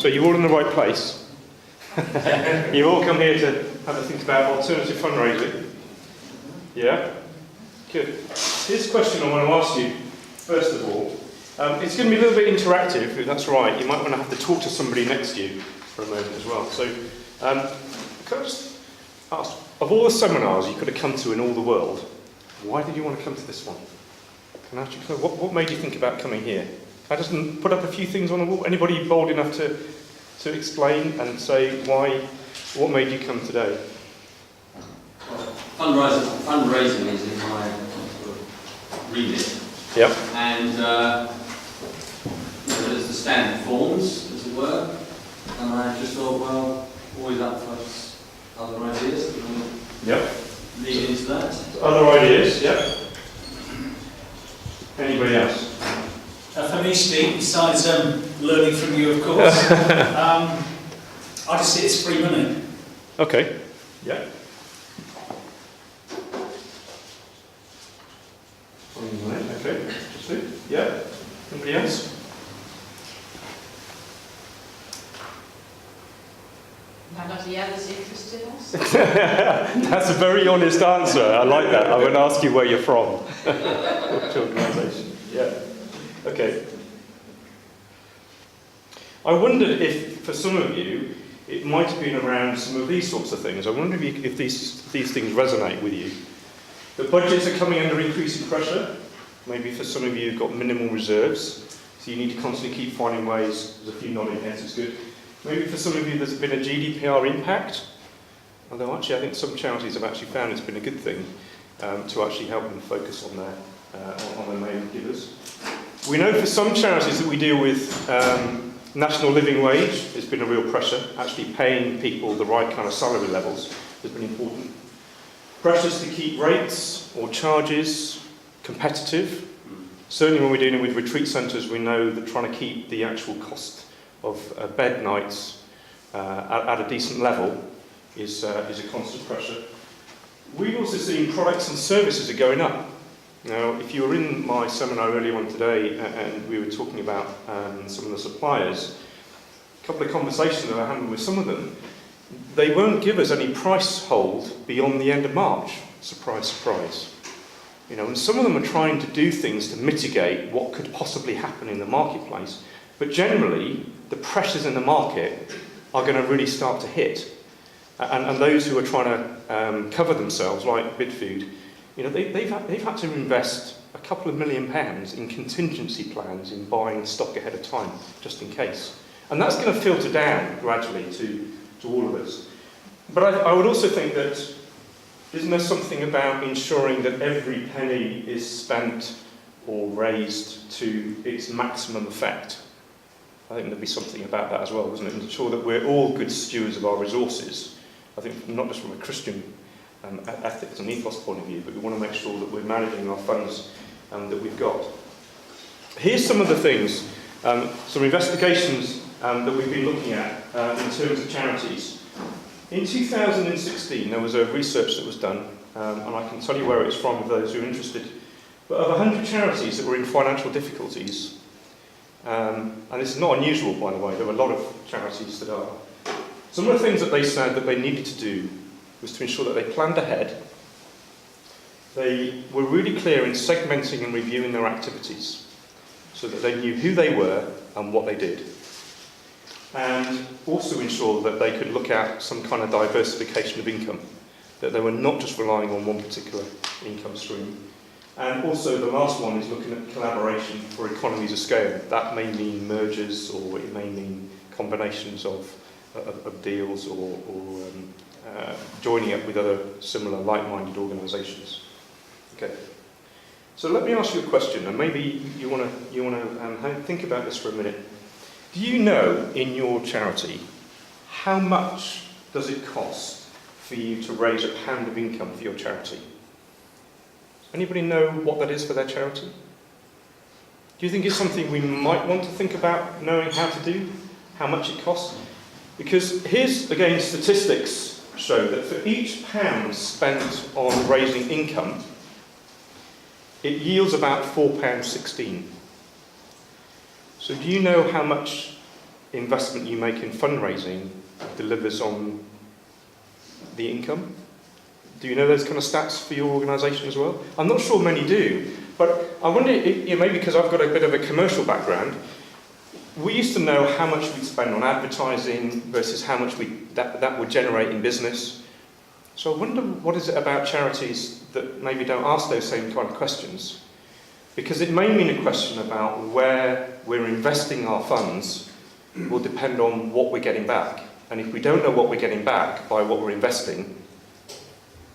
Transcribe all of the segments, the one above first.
So you're all in the right place. You've all come here to have a think about alternative fundraising. Yeah? Good. Here's a question I want to ask you, first of all. It's going to be a little bit interactive, if that's right. You might want to have to talk to somebody next to you for a moment as well. So, can I just ask, of all the seminars you could have come to in all the world, why did you want to come to this one? Can I ask you, what made you think about coming here? Can I just put up a few things on the wall? Anybody bold enough to explain and say why, what made you come today? Fundraising is in my sort of remit. Yep. And there's the standard forms, as it were. And I just thought, well, always up for other ideas. Yep. Lead into that. Other ideas, yep. Anybody else? For me, Steve, besides learning from you, of course, I just see it's free money. Okay. Yeah. Okay. Interesting. Yeah. Anybody else? None of the others interested us? That's a very honest answer. I like that. I won't ask you where you're from. Which organisation? Yeah. Okay. I wondered if, for some of you, it might have been around some of these sorts of things. I wonder if these things resonate with you. The budgets are coming under increasing pressure. Maybe for some of you, you've got minimal reserves, so you need to constantly keep finding ways. There's a few nodding heads, it's good. Maybe for some of you, there's been a GDPR impact. Although actually, I think some charities have actually found it's been a good thing to actually help them focus on their main givers. We know for some charities that we deal with, national living wage has been a real pressure. Actually paying people the right kind of salary levels has been important. Pressures to keep rates or charges competitive. Certainly when we're dealing with retreat centres, we know that trying to keep the actual cost of bed nights at a decent level is a constant pressure. We've also seen products and services are going up. Now, if you were in my seminar earlier on today and we were talking about some of the suppliers, a couple of conversations that I had with some of them, they won't give us any price hold beyond the end of March. Surprise, surprise. You know, and some of them are trying to do things to mitigate what could possibly happen in the marketplace, but generally, the pressures in the market are going to really start to hit. And those who are trying to cover themselves, like Bidfood, you know, they've had to invest a couple of £1 million in contingency plans in buying stock ahead of time, just in case. And that's going to filter down gradually to all of us. But I would also think that, isn't there something about ensuring that every penny is spent or raised to its maximum effect? I think there'd be something about that as well, isn't it? Ensure that we're all good stewards of our resources. I think not just from a Christian ethics and ethos point of view, but we want to make sure that we're managing our funds that we've got. Here's some of the things, some investigations that we've been looking at in terms of charities. In 2016, there was a research that was done, and I can tell you where it's from for those who are interested, but of 100 charities that were in financial difficulties, and this is not unusual, by the way, there are a lot of charities that are. Some of the things that they said that they needed to do was to ensure that they planned ahead, they were really clear in segmenting and reviewing their activities, so that they knew who they were and what they did. And also ensure that they could look at some kind of diversification of income, that they were not just relying on one particular income stream. And also the last one is looking at collaboration for economies of scale. That may mean mergers, or it may mean combinations of deals, or joining up with other similar like-minded organisations. Okay. So let me ask you a question, and maybe you want to think about this for a minute. Do you know in your charity how much does it cost for you to raise £1 of income for your charity? Anybody know what that is for their charity? Do you think it's something we might want to think about knowing how to do? How much it costs? Because here's, again, statistics show that for each £1 spent on raising income, it yields about £4.16. So do you know how much investment you make in fundraising delivers on the income? Do you know those kind of stats for your organisation as well? I'm not sure many do, but I wonder, maybe because I've got a bit of a commercial background, we used to know how much we'd spend on advertising versus how much that would generate in business. So I wonder what is it about charities that maybe don't ask those same kind of questions? Because it may mean a question about where we're investing our funds will depend on what we're getting back. And if we don't know what we're getting back by what we're investing,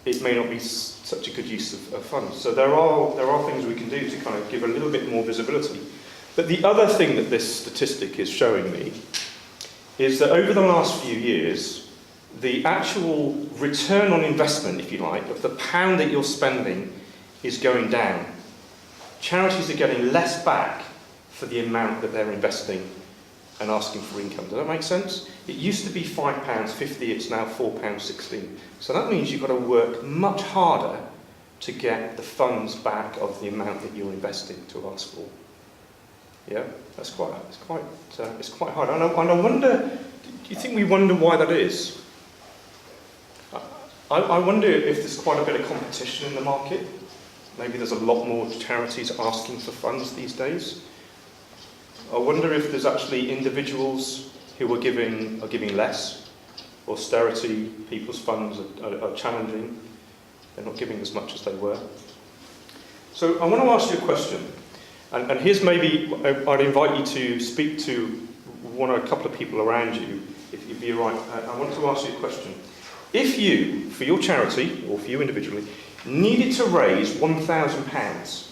it may not be such a good use of funds. So there are things we can do to kind of give a little bit more visibility. But the other thing that this statistic is showing me is that over the last few years, the actual return on investment, if you like, of the pound that you're spending is going down. Charities are getting less back for the amount that they're investing and asking for income. Does that make sense? It used to be £5.50, it's now £4.16. So that means you've got to work much harder to get the funds back of the amount that you're investing to ask for. Yeah, it's quite hard. And I wonder, do you think we wonder why that is? I wonder if there's quite a bit of competition in the market. Maybe there's a lot more charities asking for funds these days. I wonder if there's actually individuals who are giving less. Austerity, people's funds are challenging. They're not giving as much as they were. So I want to ask you a question. And here's maybe, I'd invite you to speak to one or a couple of people around you, if you'd be all right. I want to ask you a question. If you, for your charity, or for you individually, needed to raise £1,000,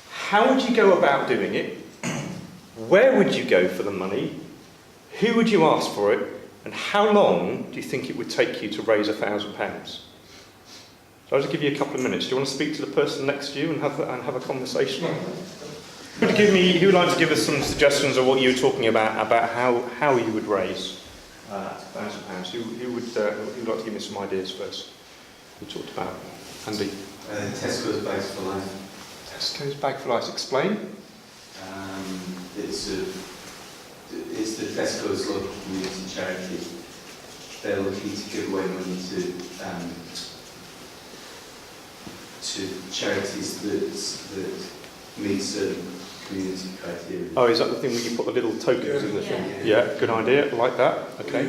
how would you go about doing it? Where would you go for the money? Who would you ask for it? And how long do you think it would take you to raise £1,000? So I'll just give you a couple of minutes. Do you want to speak to the person next to you and have a conversation? Who would like to give us some suggestions of what you were talking about how you would raise £1,000? Who would like to give me some ideas first? We talked about Andy. Tesco's Bags for Life. Tesco's Bag for Life. Explain. It's the Tesco's local community charity. They're looking to give away money to charities that meet certain community criteria. Oh, is that the thing where you put the little tokens in the thing? Yeah, good idea. I like that. Okay.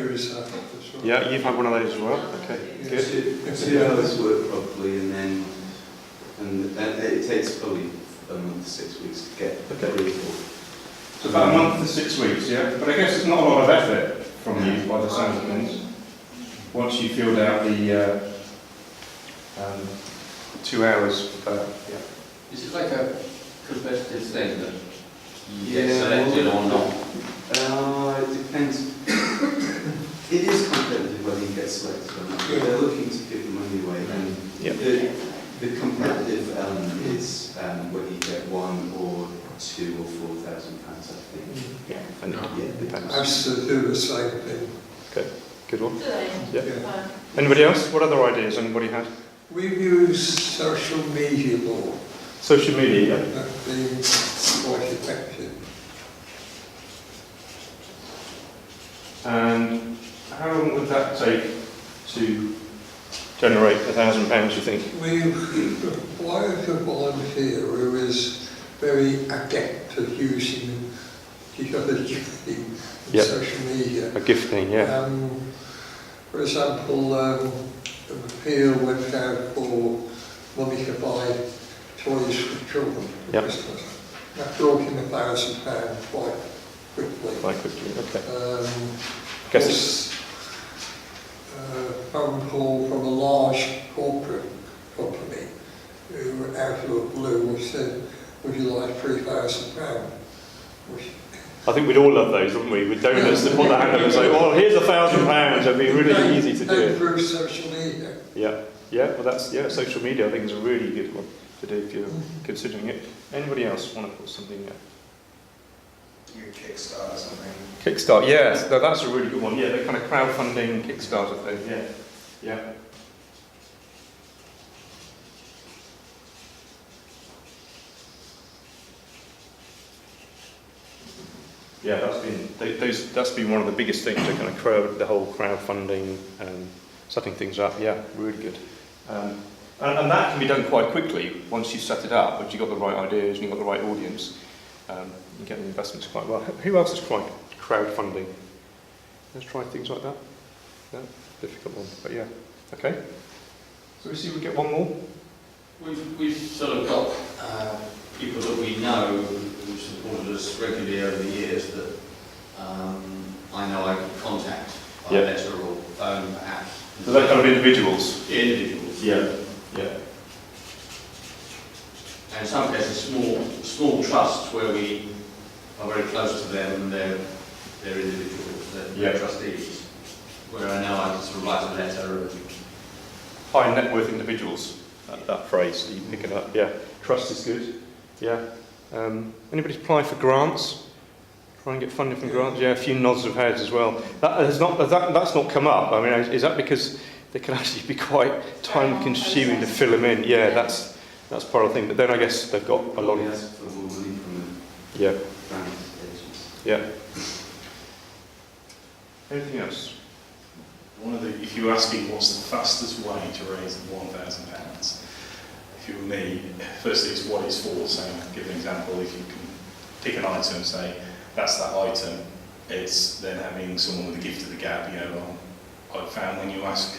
Yeah, you've had one of those as well. Okay, good. 2 hours work properly, and it takes probably a month to 6 weeks to get approval. So about a month to 6 weeks, yeah? But I guess it's not a lot of effort from you by the sound of things. Once you filled out the 2 hours, yeah. Is it like a competitive thing that you get selected or not? It depends. It is competitive whether you get selected or not. They're looking to give the money away, and the competitive element is whether you get £1 or £2 or £4,000, I think. Yeah, and it depends. I used to do the same thing. Okay, good one. Do they? Yeah. Anybody else? What other ideas anybody had? We've used social media more. Social media, yeah. That's been quite effective. And how long would that take to generate £1,000, you think? We've acquired a volunteer who is very adept at using the other gifting in social media. A gifting, yeah. For example, an appeal went out for money to buy toys for children for Christmas. That brought in £1,000 quite quickly. Quite quickly, okay. Plus, phone call from a large corporate company who, out of the blue, said, "Would you like £3,000?" I think we'd all love those, wouldn't we? With donors that put their hand up and say, "Well, here's £1,000." It'd be really easy to do it. Through social media. Yeah. Well, social media I think is a really good one to do if you're considering it. Anybody else want to put something there? You Kickstarter or something. Kickstart, yes, that's a really good one. Yeah, the kind of crowdfunding Kickstarter thing. Yeah. Yeah, that's been one of the biggest things, the kind of the whole crowdfunding, setting things up. Yeah, really good. And that can be done quite quickly once you set it up. Once you've got the right ideas and you've got the right audience, you get the investments quite well. Who else has tried crowdfunding? Let's try things like that. Yeah, difficult one, but yeah. Okay. So we see we get one more. We've sort of got people that we know who've supported us regularly over the years that I know I can contact by letter or phone perhaps. So they're kind of individuals? Individuals. Yeah. Yeah. And in some cases small trusts where we are very close to them and they're individuals, they're trustees. Where I know I can sort of write a letter and high net worth individuals, that phrase, you pick it up, yeah. Trust is good, yeah. Anybody apply for grants? Try and get funding from grants? Yeah, a few nods of heads as well. That's not come up. I mean, is that because they can actually be quite time consuming to fill them in? Yeah, that's part of the thing. But then I guess they've got a lot of... ask for more money from the yeah. grant agents. Yeah. Anything else? If you're asking what's the fastest way to raise £1,000, if you were me, firstly it's what it's for. So I'll give an example. If you can pick an item and say that's that item, it's then having someone with a gift of the gab. You know, I've found when you ask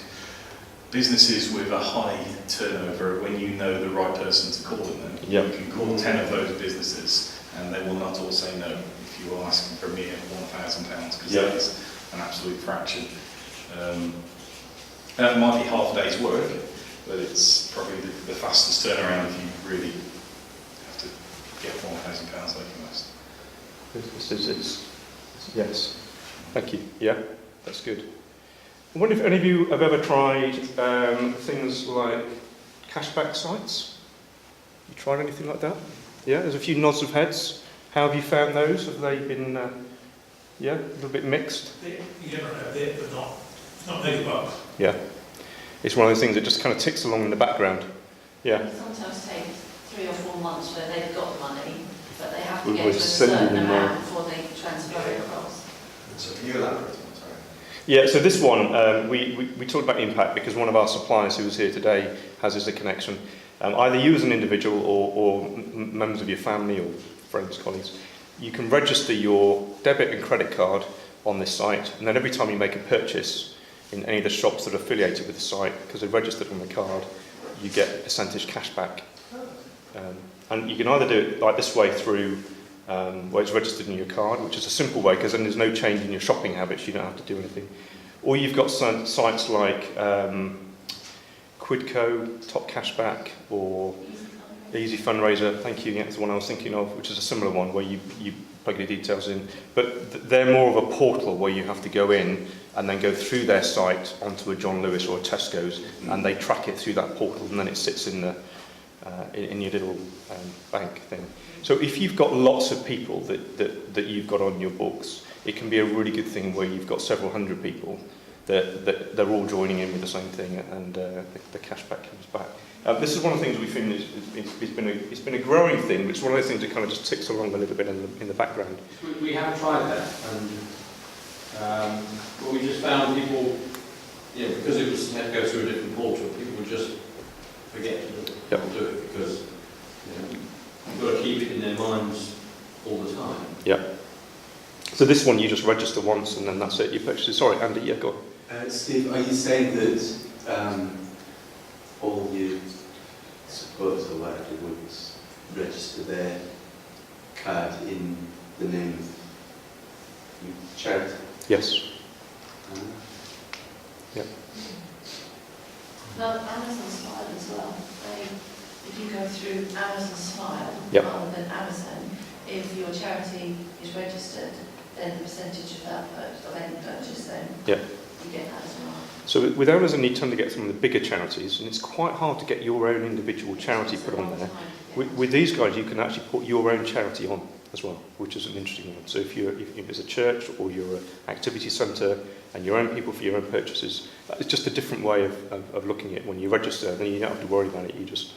businesses with a high turnover, when you know the right person to call them, you can call 10 of those businesses and they will not all say no if you are asking for a mere £1,000, because that is an absolute fraction. That might be half a day's work, but it's probably the fastest turnaround if you really have to get £1,000 like you must. Yes. Thank you. Yeah, that's good. I wonder if any of you have ever tried things like cashback sites. You tried anything like that? Yeah, there's a few nods of heads. How have you found those? Have they been, a little bit mixed? You never have it, but not big bucks. Yeah. It's one of those things that just kind of ticks along in the background. Yeah. It sometimes takes 3 or 4 months where they've got money, but they have to We're get to a sending certain them amount before they transfer it across. So can you elaborate on that? Sorry. Yeah, so this one, we talked about impact because one of our suppliers who was here today has as a connection. Either you as an individual or members of your family or friends, colleagues, you can register your debit and credit card on this site, and then every time you make a purchase in any of the shops that are affiliated with the site, because they're registered on the card, you get a percentage cash back. And you can either do it like this way through where it's registered in your card, which is a simple way because then there's no change in your shopping habits, you don't have to do anything. Or you've got sites like Quidco, Top Cashback, or Easy Fundraiser, thank you, yeah, that's the one I was thinking of, which is a similar one where you plug your details in. But they're more of a portal where you have to go in and then go through their site onto a John Lewis or a Tesco's, and they track it through that portal, and then it sits in the in your little bank thing. So if you've got lots of people that you've got on your books, it can be a really good thing where you've got several hundred people that they're all joining in with the same thing, and the cashback comes back. This is one of the things we think it's been a growing thing, but it's one of those things that kind of just ticks along a little bit in the background. we have tried that, and but we just found people, because it was had to go through a different portal, people would just forget to do it because you've got to keep it in their minds all the time. Yeah. So this one you just register once and then that's it. You purchase it. Sorry, Andy. Yeah, go on. Steve, are you saying that all your supporters or whatever would register their card in the name of your charity? Yes. Yeah. No, Amazon Smile as well. If you go through Amazon Smile rather than Amazon, if your charity is registered, then the percentage of that of any purchase, then you get that as well. So with Amazon, you tend to get some of the bigger charities, and it's quite hard to get your own individual charity put on there. With these guys, you can actually put your own charity on as well, which is an interesting one. So if it's a church or you're an activity centre and your own people for your own purchases, it's just a different way of looking at it. When you register, then you don't have to worry about it. You just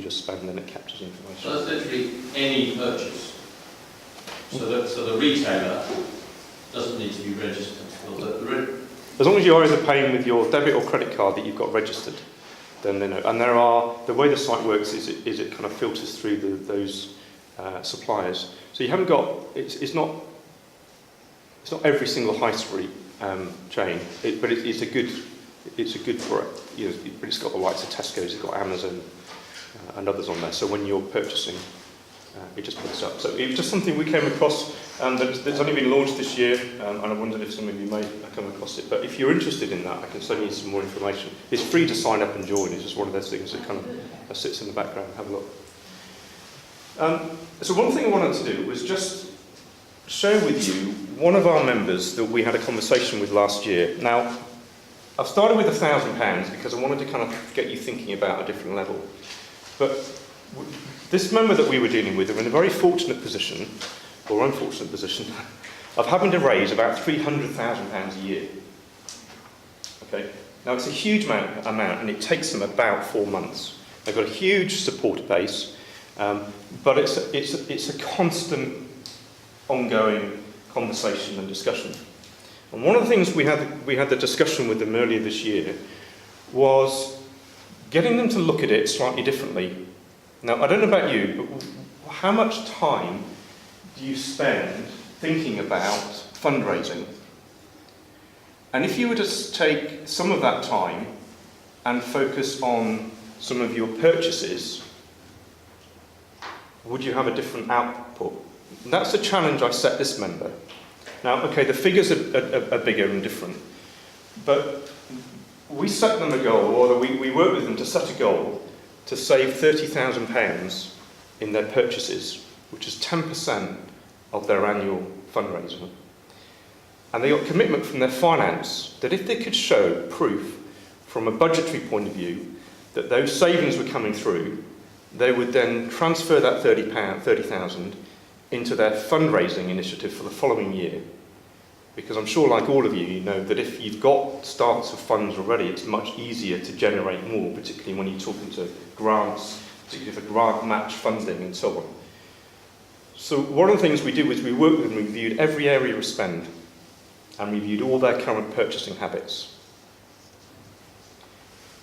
spend and then it captures information. So that's literally any purchase. So the retailer doesn't need to be registered. As long as you're either paying with your debit or credit card that you've got registered, then they know. And the way the site works is it kind of filters through those suppliers. So you haven't got, it's not every single high street chain, but it's a good for it. You know, but it's got the likes of Tesco's, it's got Amazon and others on there. So when you're purchasing, it just puts up. So it was just something we came across that's only been launched this year, and I wondered if some of you may have come across it. But if you're interested in that, I can send you some more information. It's free to sign up and join. It's just one of those things that kind of sits in the background. Have a look. So one thing I wanted to do was just share with you one of our members that we had a conversation with last year. Now, I've started with £1,000 because I wanted to kind of get you thinking about a different level. But this member that we were dealing with are in a very fortunate position, or unfortunate position, of having to raise about £300,000 a year. Okay? Now, it's a huge amount, and it takes them about 4 months. They've got a huge supporter base, but it's a constant, ongoing conversation and discussion. And one of the things we had the discussion with them earlier this year was getting them to look at it slightly differently. Now, I don't know about you, but how much time do you spend thinking about fundraising? And if you were to take some of that time and focus on some of your purchases, would you have a different output? And that's the challenge I set this member. Now, okay, the figures are bigger and different, but we set them a goal, or we work with them to set a goal to save £30,000 in their purchases, which is 10% of their annual fundraising. And they got commitment from their finance that if they could show proof from a budgetary point of view that those savings were coming through, they would then transfer that £30,000 into their fundraising initiative for the following year. Because I'm sure, like all of you, you know that if you've got starts of funds already, it's much easier to generate more, particularly when you're talking to grants, particularly for grant match funding and so on. So one of the things we do is we worked with them, we reviewed every area of spend and reviewed all their current purchasing habits.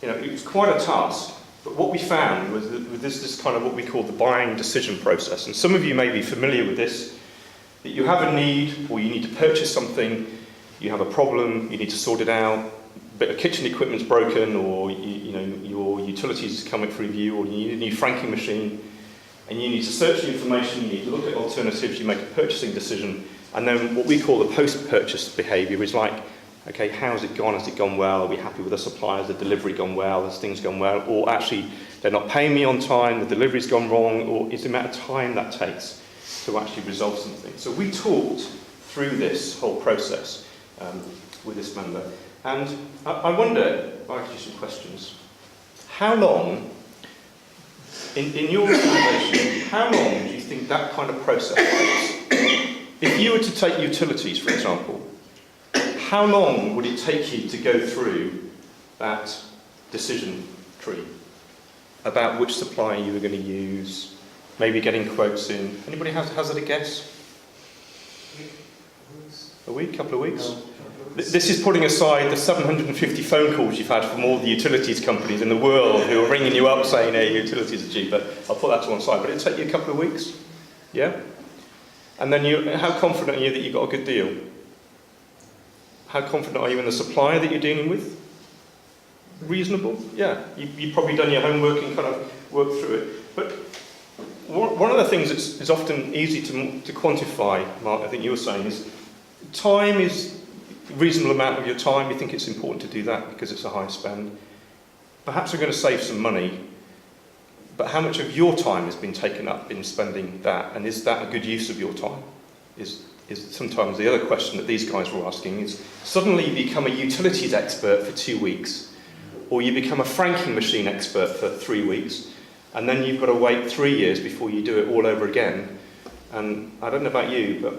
You know, it was quite a task, but what we found was that this kind of what we call the buying decision process, and some of you may be familiar with this, that you have a need, or you need to purchase something, you have a problem, you need to sort it out, a bit of kitchen equipment's broken, or you know, your utilities come up for review, or you need a new franking machine, and you need to search the information, you need to look at alternatives, you make a purchasing decision, and then what we call the post-purchase behaviour is like, okay, how's it gone? Has it gone well? Are we happy with the suppliers? Has the delivery gone well? Has things gone well? Or actually, they're not paying me on time, the delivery's gone wrong, or is the amount of time that takes to actually resolve something? So we talked through this whole process with this member. And I wonder, I'll ask you some questions. How long, in your organisation, how long do you think that kind of process takes? If you were to take utilities, for example, how long would it take you to go through that decision tree about which supplier you were going to use, maybe getting quotes in? Anybody hazard a guess? A week, couple of weeks? This is putting aside the 750 phone calls you've had from all the utilities companies in the world who are ringing you up saying, hey, utilities are cheaper. I'll put that to one side, but it'll take you a couple of weeks. Yeah? And then how confident are you that you got a good deal? How confident are you in the supplier that you're dealing with? Reasonable? Yeah. You've probably done your homework and kind of worked through it. But one of the things that's often easy to quantify, Mark, I think you were saying, is time is a reasonable amount of your time. You think it's important to do that because it's a high spend. Perhaps we're going to save some money, but how much of your time has been taken up in spending that, and is that a good use of your time? Is sometimes the other question that these guys were asking is, suddenly you become a utilities expert for 2 weeks, or you become a franking machine expert for 3 weeks, and then you've got to wait 3 years before you do it all over again. And I don't know about you, but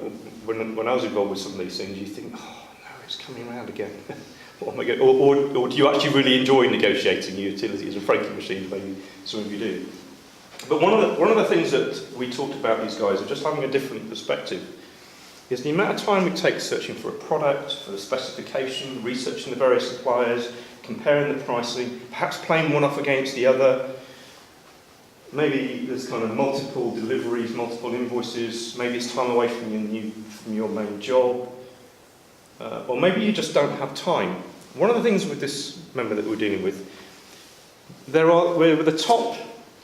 when I was involved with some of these things, you think, oh no, it's coming around again. What am I going? Or do you actually really enjoy negotiating utilities and franking machines? Maybe some of you do. But one of the things that we talked about these guys are just having a different perspective. is the amount of time we take searching for a product, for the specification, researching the various suppliers, comparing the pricing, perhaps playing one off against the other. Maybe there's kind of multiple deliveries, multiple invoices, maybe it's time away from your main job, or maybe you just don't have time. One of the things with this member that we're dealing with, we're the top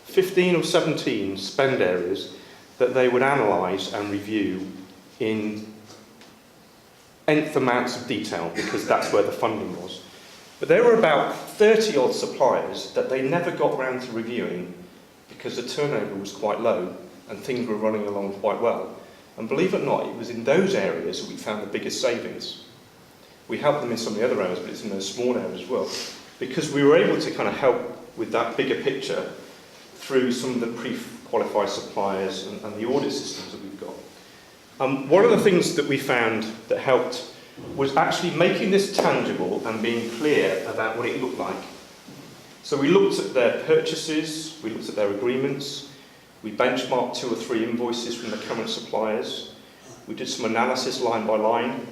15 or 17 spend areas that they would analyse and review in nth amounts of detail, because that's where the funding was. But there were about 30 odd suppliers that they never got round to reviewing because the turnover was quite low and things were running along quite well. And believe it or not, it was in those areas that we found the biggest savings. We helped them in some of the other areas, but it's in those small areas as well, because we were able to kind of help with that bigger picture through some of the pre-qualified suppliers and the audit systems that we've got. One of the things that we found that helped was actually making this tangible and being clear about what it looked like. So we looked at their purchases, we looked at their agreements, we benchmarked 2 or 3 invoices from the current suppliers, we did some analysis line by line,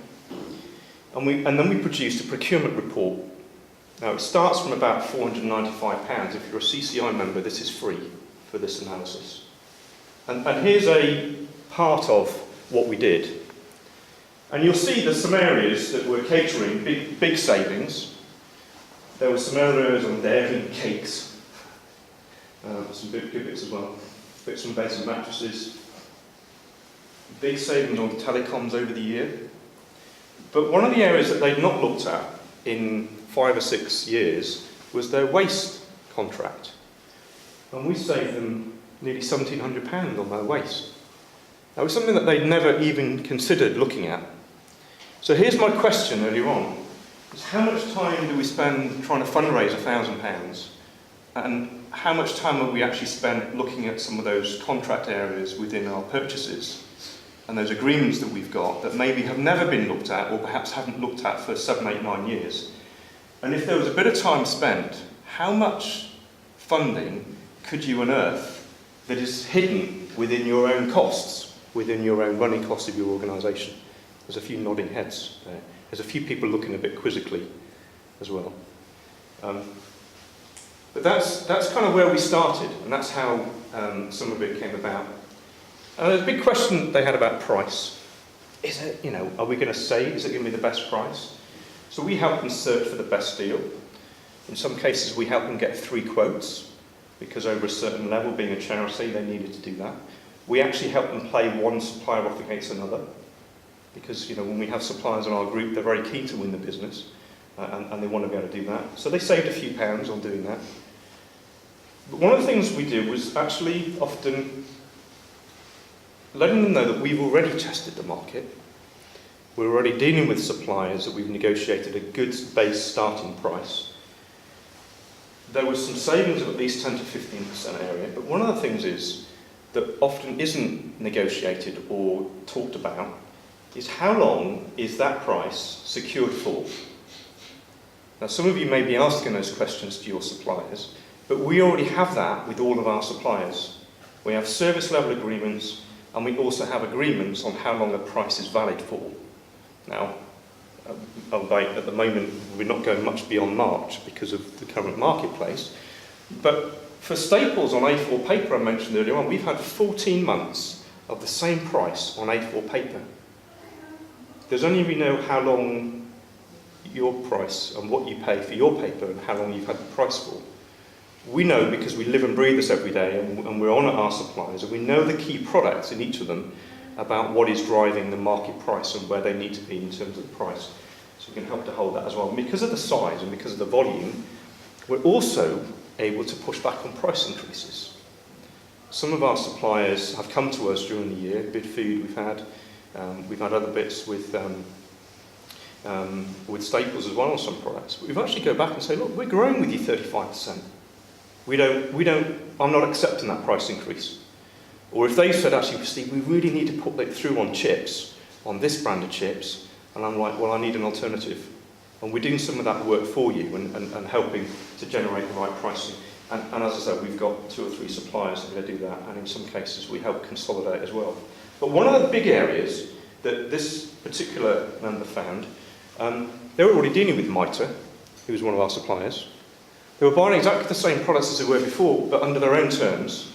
and then we produced a procurement report. Now it starts from about £495. If you're a CCI member, this is free for this analysis. And here's a part of what we did. And you'll see there's some areas that were catering big savings. There were some areas on dairy and cakes, some good bits as well, bits on beds and mattresses. Big savings on telecoms over the year. But one of the areas that they'd not looked at in 5 or 6 years was their waste contract. And we saved them nearly £1,700 on their waste. That was something that they'd never even considered looking at. So here's my question earlier on, is how much time do we spend trying to fundraise £1,000? And how much time have we actually spent looking at some of those contract areas within our purchases and those agreements that we've got that maybe have never been looked at or perhaps haven't looked at for 7, 8, 9 years? And if there was a bit of time spent, how much funding could you unearth that is hidden within your own costs, within your own running costs of your organisation? There's a few nodding heads there. There's a few people looking a bit quizzically as well. But that's kind of where we started, and that's how some of it came about. There's a big question they had about price. Is it, are we going to save? Is it going to be the best price? So we help them search for the best deal. In some cases, we help them get 3 quotes, because over a certain level, being a charity, they needed to do that. We actually help them play one supplier off against another, because when we have suppliers in our group, they're very keen to win the business, and they want to be able to do that. So they saved a few pounds on doing that. But one of the things we did was actually often letting them know that we've already tested the market. We're already dealing with suppliers that we've negotiated a good base starting price. There was some savings of at least 10 to 15% area, but one of the things is that often isn't negotiated or talked about is how long is that price secured for? Now, some of you may be asking those questions to your suppliers, but we already have that with all of our suppliers. We have service level agreements, and we also have agreements on how long a price is valid for. Now, at the moment, we're not going much beyond March because of the current marketplace, but for staples on A4 paper I mentioned earlier on, we've had 14 months of the same price on A4 paper. There's only we know how long your price and what you pay for your paper and how long you've had the price for. We know because we live and breathe this every day, and we're on at our suppliers, and we know the key products in each of them about what is driving the market price and where they need to be in terms of the price. So we can help to hold that as well. And because of the size and because of the volume, we're also able to push back on price increases. Some of our suppliers have come to us during the year, Bid Food we've had other bits with staples as well on some products. But we've actually go back and say, look, we're growing with you 35%. I'm not accepting that price increase. Or if they said, actually, Steve, we really need to put that through on chips, on this brand of chips, and I'm like, well, I need an alternative. And we're doing some of that work for you and helping to generate the right pricing. And as I said, we've got 2 or 3 suppliers that are going to do that, and in some cases we help consolidate as well. But one of the big areas that this particular member found, they were already dealing with Mitre, who was one of our suppliers. They were buying exactly the same products as they were before, but under their own terms.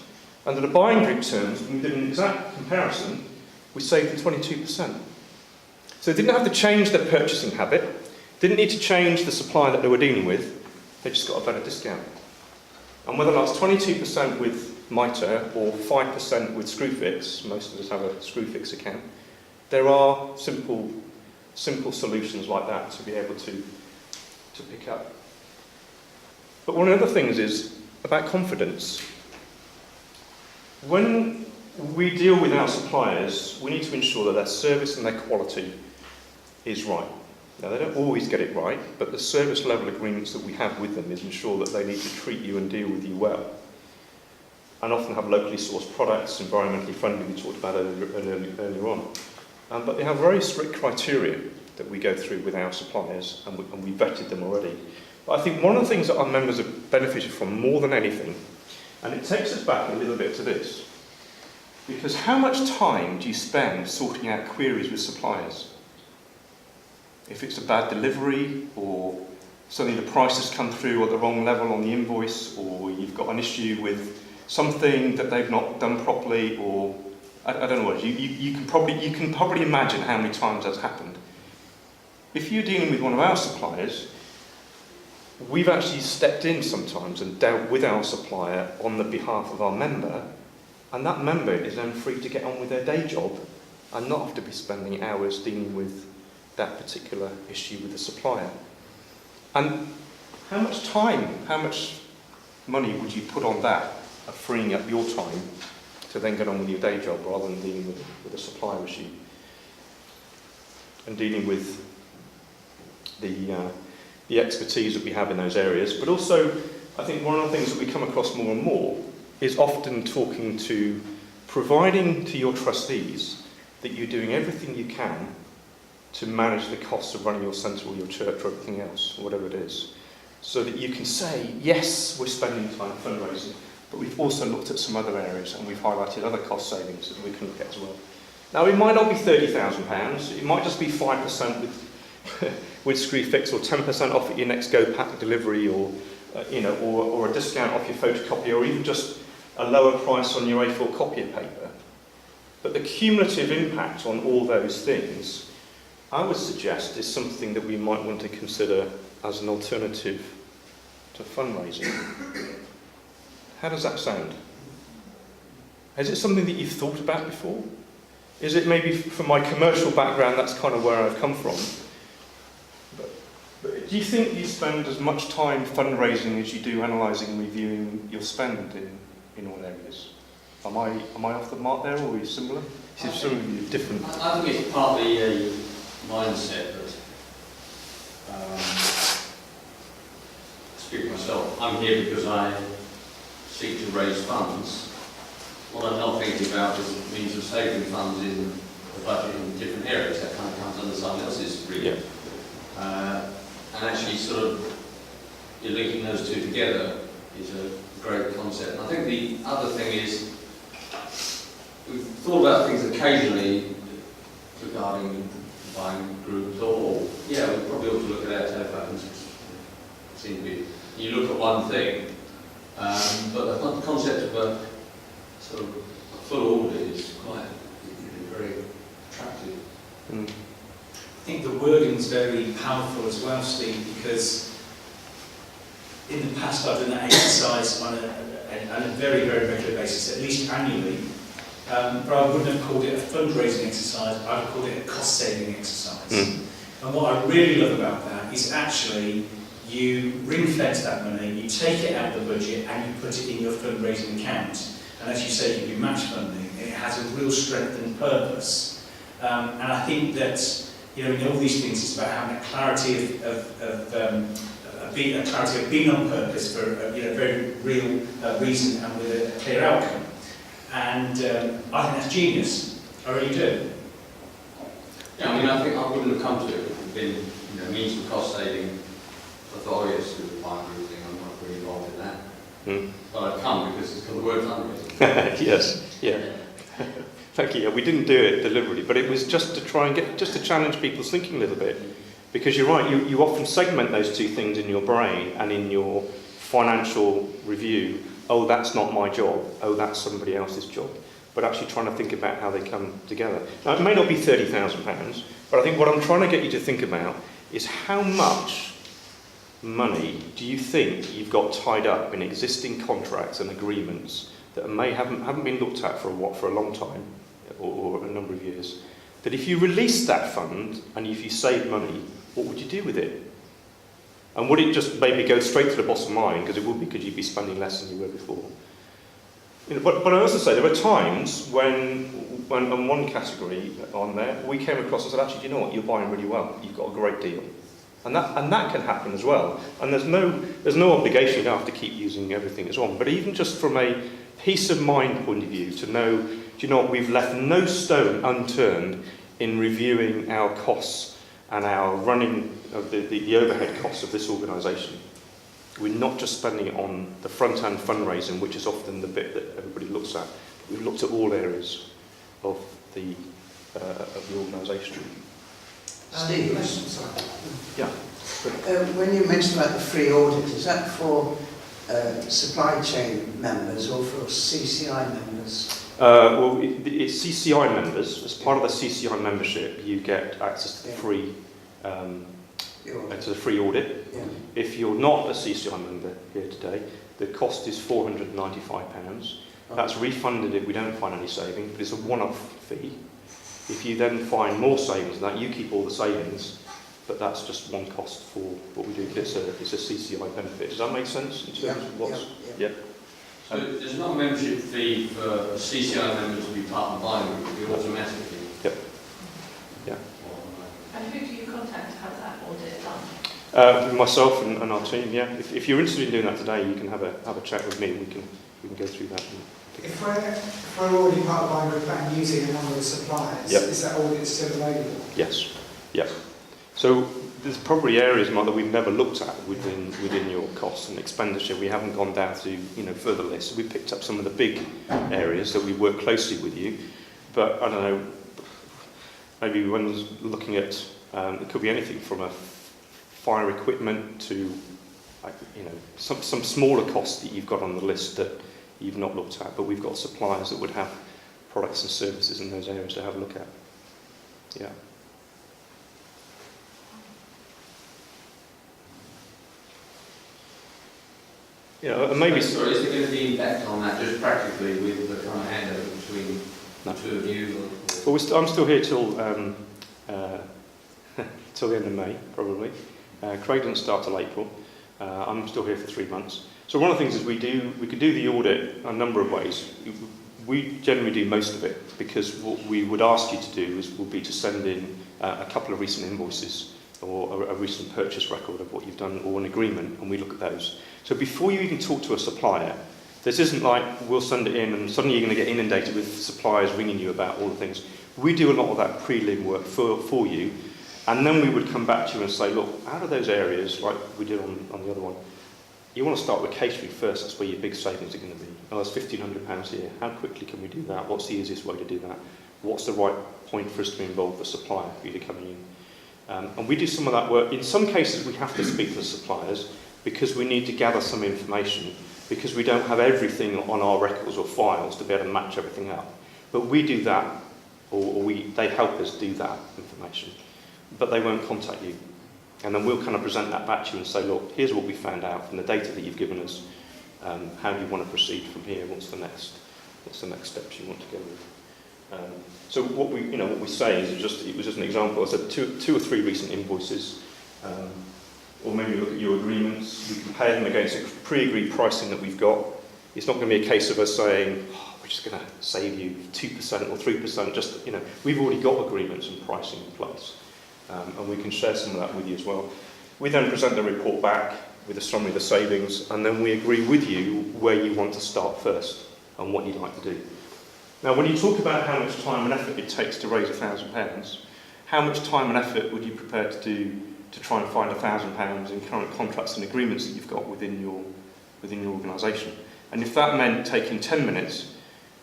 Under the buying group terms, when we did an exact comparison, we saved them 22%. So they didn't have to change their purchasing habit, didn't need to change the supplier that they were dealing with, they just got a better discount. And whether that's 22% with Mitre or 5% with Screwfix, most of us have a Screwfix account, there are simple solutions like that to be able to pick up. But one of the other things is about confidence. When we deal with our suppliers, we need to ensure that their service and their quality is right. Now, they don't always get it right, but the service level agreements that we have with them is ensure that they need to treat you and deal with you well. And often have locally sourced products, environmentally friendly, we talked about earlier on. But they have very strict criteria that we go through with our suppliers, and we vetted them already. But I think one of the things that our members have benefited from more than anything, and it takes us back a little bit to this, because how much time do you spend sorting out queries with suppliers? If it's a bad delivery, or suddenly the price has come through at the wrong level on the invoice, or you've got an issue with something that they've not done properly, or I don't know what, you can probably imagine how many times that's happened. If you're dealing with one of our suppliers, we've actually stepped in sometimes and dealt with our supplier on the behalf of our member, and that member is then free to get on with their day job and not have to be spending hours dealing with that particular issue with the supplier. And how much time, how much money would you put on that, of freeing up your time to then get on with your day job rather than dealing with a supplier issue and dealing with the expertise that we have in those areas? But also, I think one of the things that we come across more and more is often providing to your trustees that you're doing everything you can to manage the costs of running your centre or your church or everything else, or whatever it is, so that you can say, yes, we're spending time fundraising, but we've also looked at some other areas and we've highlighted other cost savings that we can look at as well. Now, it might not be £30,000, it might just be 5% with Screwfix, or 10% off at your next Go Pack delivery, or or a discount off your photocopy, or even just a lower price on your A4 copier paper. But the cumulative impact on all those things, I would suggest, is something that we might want to consider as an alternative to fundraising. How does that sound? Is it something that you've thought about before? Is it maybe, from my commercial background, that's kind of where I've come from? But do you think you spend as much time fundraising as you do analysing and reviewing your spend in all areas? Am I off the mark there, or are you similar? See, some of you are different. I think it's partly a mindset that, speak for myself, I'm here because I seek to raise funds. What I'm not thinking about is means of saving funds in the budget in different areas. That kind of comes under someone else's remit. Yeah. And actually sort of you're linking those two together is a great concept. And I think the other thing is we've thought about things occasionally regarding buying groups, or we probably ought to look at our telephones, which seem to be, you look at one thing, but the concept of a sort of a full audit is quite very attractive. Mm. I think the wording is very powerful as well, Steve, because in the past I've done that exercise on a very, very regular basis, at least annually. But I wouldn't have called it a fundraising exercise, I would call it a cost-saving exercise. Mm. And what I really love about that is actually you ring-fence that money, you take it out of the budget and you put it in your fundraising account. And as you say, you do match funding. It has a real strength and purpose. And I think that, in all these things, it's about having a clarity of being on purpose for a very real reason and with a clear outcome. And I think that's genius. I really do. Yeah, I think I wouldn't have come to it if it had been means of cost saving. I thought, yes, with the buying group thing, I'm not really involved in that. Mm. But I've come because it's got the word fundraising. Yes, yeah. Thank you. Yeah, we didn't do it deliberately, but it was just to try and just to challenge people's thinking a little bit. Because you're right, you often segment those two things in your brain and in your financial review. Oh, that's not my job. Oh, that's somebody else's job. But actually trying to think about how they come together. Now, it may not be £30,000, but I think what I'm trying to get you to think about is how much money do you think you've got tied up in existing contracts and agreements that haven't been looked at for a long time, or a number of years, that if you released that fund and if you saved money, what would you do with it? And would it just maybe go straight to the bottom line, because it would be, because you'd be spending less than you were before? You know, but I also say there are times when on one category on there, we came across and said, actually, do you know what, you're buying really well, you've got a great deal. And that can happen as well. And there's no obligation, you don't have to keep using everything as well. But even just from a peace of mind point of view, to know, do you know what, we've left no stone unturned in reviewing our costs and our running of the overhead costs of this organisation. We're not just spending it on the front-end fundraising, which is often the bit that everybody looks at. We've looked at all areas of the organisation. Steve, sorry. Yeah. When you mentioned about the free audit, is that for supply chain members or for CCI members? Well, it's CCI members. As part of the CCI membership, you get access to the free audit. Yeah. If you're not a CCI member here today, the cost is £495. That's refunded if we don't find any saving, but it's a one-off fee. If you then find more savings than that, you keep all the savings, but that's just one cost for what we do. It's a CCI benefit. Does that make sense in terms of what's... Yeah. So there's not a membership fee for a CCI member to be part of the buying group, it would be automatically? Yep. Yeah. And who do you contact to have that audit done? Myself and our team, yeah. If you're interested in doing that today, you can have a chat with me. We can go through that. If we're already part of buying group and using a number of suppliers, yep. Is that audit still available? Yes. Yep. So there's probably areas, Mark, that we've never looked at within your costs and expenditure. We haven't gone down to further lists. We picked up some of the big areas that we work closely with you, but I don't know. Maybe when looking at it could be anything from a fire equipment to some smaller costs that you've got on the list that you've not looked at, but we've got suppliers that would have products and services in those areas to have a look at. Yeah. And maybe... Sorry, is there going to be impact on that, just practically, with the kind of handover between the two of you? Well, I'm still here till the end of May, probably. Craig doesn't start till April. I'm still here for 3 months. So one of the things is we could do the audit a number of ways. We generally do most of it, because what we would ask you to do would be to send in a couple of recent invoices or a recent purchase record of what you've done, or an agreement, and we look at those. So before you even talk to a supplier, this isn't like we'll send it in and suddenly you're going to get inundated with suppliers ringing you about all the things. We do a lot of that prelim work for you, and then we would come back to you and say, look, out of those areas, like we did on the other one, you want to start with catering first. That's where your big savings are going to be. Oh, that's £1,500 here. How quickly can we do that? What's the easiest way to do that? What's the right point for us to involve the supplier for you to come in? And we do some of that work. In some cases, we have to speak to the suppliers because we need to gather some information, because we don't have everything on our records or files to be able to match everything up. But we do that, or they help us do that information. But they won't contact you. And then we'll kind of present that back to you and say, look, here's what we found out from the data that you've given us. How do you want to proceed from here? What's the next steps you want to go with? So what we say is it was just an example. I said two or three recent invoices, or maybe look at your agreements. We compare them against pre-agreed pricing that we've got. It's not going to be a case of us saying, we're just going to save you 2% or 3%. We've already got agreements and pricing in place. And we can share some of that with you as well. We then present the report back with a summary of the savings, and then we agree with you where you want to start first and what you'd like to do. Now, when you talk about how much time and effort it takes to raise £1,000, how much time and effort would you prepare to do to try and find £1,000 in current contracts and agreements that you've got within your organisation? And if that meant taking 10 minutes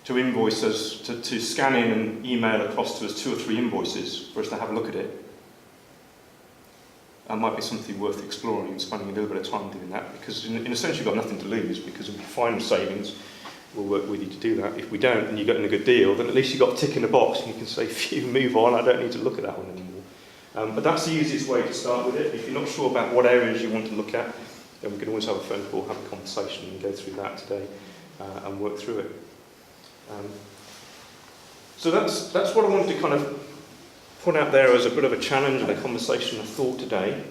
to invoice us, to scan in and email across to us 2 or 3 invoices for us to have a look at it. That might be something worth exploring and spending a little bit of time doing that, because in a sense you've got nothing to lose, because if you find savings, we'll work with you to do that. If we don't and you're getting a good deal, then at least you've got a tick in the box and you can say, phew, move on, I don't need to look at that one anymore. But that's the easiest way to start with it. If you're not sure about what areas you want to look at, then we can always have a phone call, have a conversation and go through that today and work through it. So that's what I wanted to kind of put out there as a bit of a challenge and a conversation, a thought today.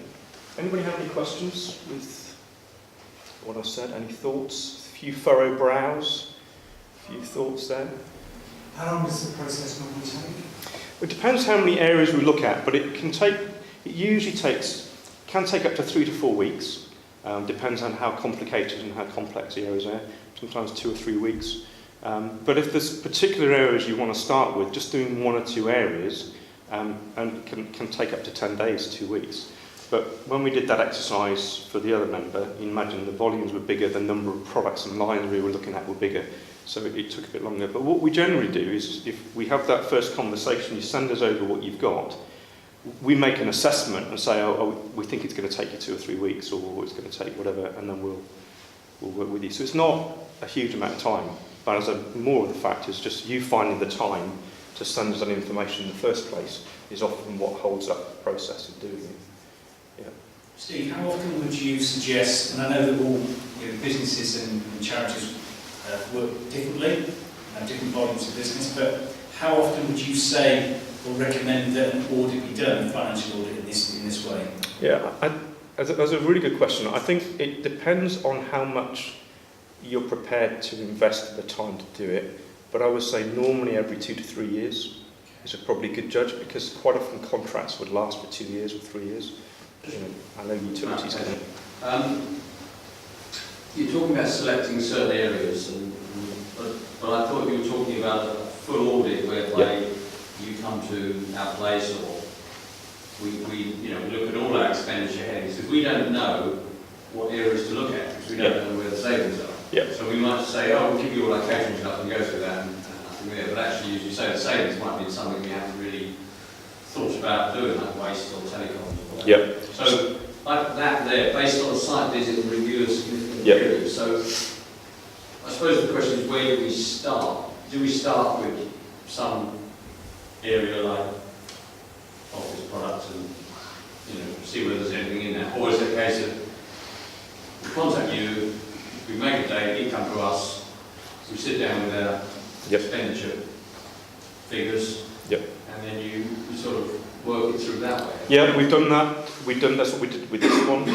Anybody have any questions with what I've said? Any thoughts? A few furrowed brows? A few thoughts there? How long does the process normally take? It depends how many areas we look at, but it usually can take up to 3 to 4 weeks. Depends on how complicated and how complex the areas are. Sometimes 2 or 3 weeks. But if there's particular areas you want to start with, just doing 1 or 2 areas and can take up to 10 days, 2 weeks. But when we did that exercise for the other member, you imagine the volumes were bigger, the number of products and lines we were looking at were bigger, so it took a bit longer. But what we generally do is, if we have that first conversation, you send us over what you've got, we make an assessment and say, we think it's going to take you 2 or 3 weeks, or it's going to take whatever, and then we'll work with you. So it's not a huge amount of time, but more of the fact is just you finding the time to send us that information in the first place is often what holds up the process of doing it. Yeah. Steve, how often would you suggest, and I know that all businesses and charities work differently, have different volumes of business, but how often would you say or recommend that an audit be done, a financial audit in this way? Yeah, that's a really good question. I think it depends on how much you're prepared to invest the time to do it, but I would say normally every 2 to 3 years is a probably good judge, because quite often contracts would last for 2 years or 3 years. I know utilities can. You're talking about selecting certain areas, but I thought you were talking about a full audit whereby you come to our place, or we look at all our expenditure headings, because we don't know what areas to look at, because we don't know where the savings are. Yeah. So we might say, we'll give you all our catering stuff and go through that, and nothing there. But actually, as you say, the savings might be something we haven't really thought about doing, like waste or telecoms or whatever. Yeah. So like that there, based on a site visit and review of significant periods. So I suppose the question is, where do we start? Do we start with some area like office products and see whether there's anything in there, or is it a case of we contact you, we make a date, you come to us, we sit down with our expenditure figures, and then you sort of work it through that way? Yeah, we've done that. That's what we did with this one.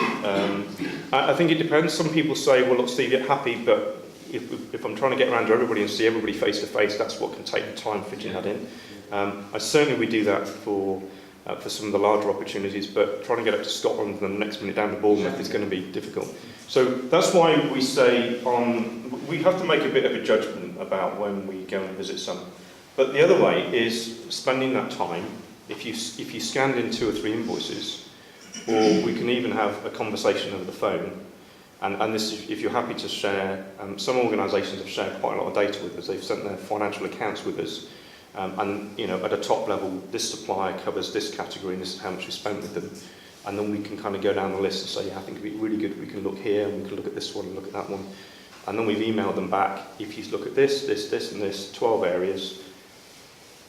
I think it depends. Some people say, well, look, Steve, you're happy, but if I'm trying to get around to everybody and see everybody face to face, that's what can take the time fitting that in. Certainly we do that for some of the larger opportunities, but trying to get up to Scotland and the next minute down to Bournemouth is going to be difficult. So that's why we say we have to make a bit of a judgment about when we go and visit some. But the other way is spending that time. If you scanned in 2 or 3 invoices, or we can even have a conversation over the phone. And this, if you're happy to share, some organisations have shared quite a lot of data with us. They've sent their financial accounts with us. And at a top level, this supplier covers this category and this is how much we spent with them. And then we can kind of go down the list and say, I think it'd be really good, we can look here, and we can look at this one and look at that one. And then we've emailed them back, if you look at this, and this, 12 areas,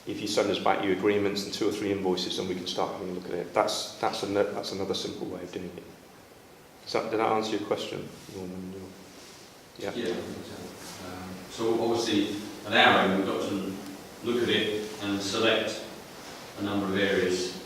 if you send us back your agreements and 2 or 3 invoices, then we can start having a look at it. That's another simple way of doing it. Did that answer your question? Yeah. Yeah, I think so. So obviously, at our end, we've got to look at it and select a number of areas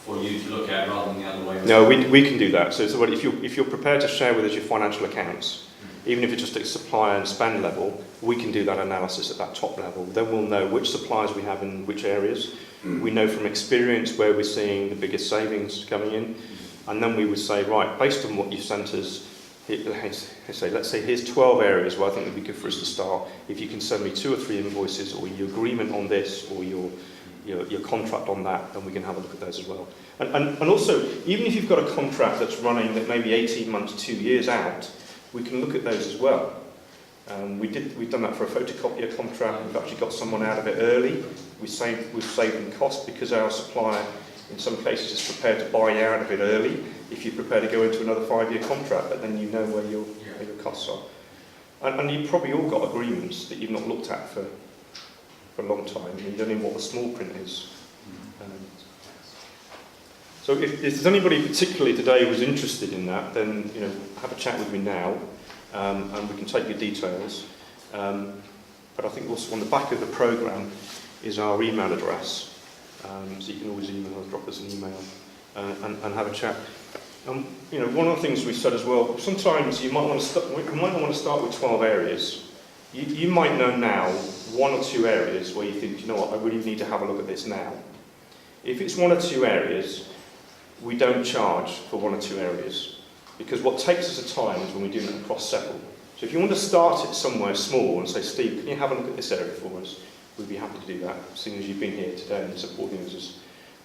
for you to look at rather than the other way around. No, we can do that. So if you're prepared to share with us your financial accounts, even if it's just at supplier and spend level, we can do that analysis at that top level. Then we'll know which suppliers we have in which areas. We know from experience where we're seeing the biggest savings coming in. And then we would say, right, based on what you've sent us, let's say here's 12 areas where I think it would be good for us to start. If you can send me 2 or 3 invoices, or your agreement on this, or your contract on that, then we can have a look at those as well. And also, even if you've got a contract that's running that maybe 18 months, 2 years out, we can look at those as well. We've done that for a photocopier contract. We've actually got someone out of it early. We've saved them cost because our supplier, in some cases, is prepared to buy you out of it early if you're prepared to go into another 5-year contract, but then you know where your costs are. And you've probably all got agreements that you've not looked at for a long time, and you don't know what the small print is. So if there's anybody particularly today who's interested in that, then have a chat with me now, and we can take your details. But I think also on the back of the programme is our email address, so you can always email us, drop us an email, and have a chat. One of the things we said as well, sometimes you might want to start with 12 areas. You might know now 1 or 2 areas where you think, you know what, I really need to have a look at this now. If it's 1 or 2 areas, we don't charge for 1 or 2 areas, because what takes us a time is when we do it across several. So if you want to start it somewhere small and say, Steve, can you have a look at this area for us? We'd be happy to do that, seeing as you've been here today and supporting us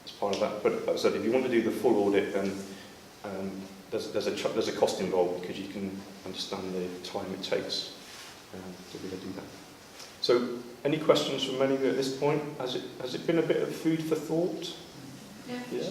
as part of that. But as I said, if you want to do the full audit, then there's a cost involved, because you can understand the time it takes to really do that. So, any questions from any of you at this point? Has it been a bit of food for thought? Yeah. Yeah.